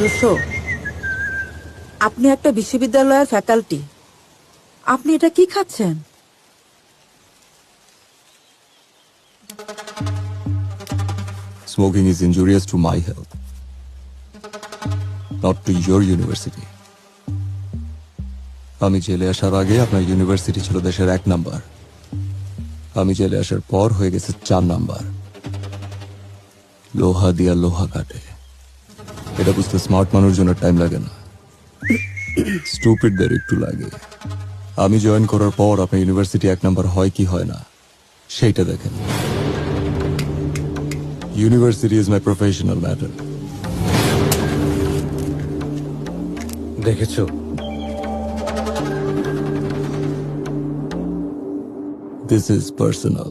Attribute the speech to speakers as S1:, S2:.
S1: Russo, আপনি একটা বিশ্ববিদ্যালয়ের ফ্যাকাল্টি, আপনি এটা কি খাচ্ছেন?
S2: Smoking is injurious to my health, not to your university. আমি জেলে আসার আগে আপনার ইউনিভার্সিটি ছিল দেশের 1 নাম্বার। আমি জেলে আসার পর হয়ে গেছে 4 নাম্বার। লোহা দিয়া লোহা কাটে, এটা বুঝতে স্মার্ট মানুষের জন্য টাইম লাগে না, স্টুপিডদের একটু লাগে। আমি জয়েন করার পর আপনার ইউনিভার্সিটি 1 নাম্বার হয় কি হয় না সেইটা দেখেন। University is my professional matter.
S3: দেখেছো,
S2: This is personal.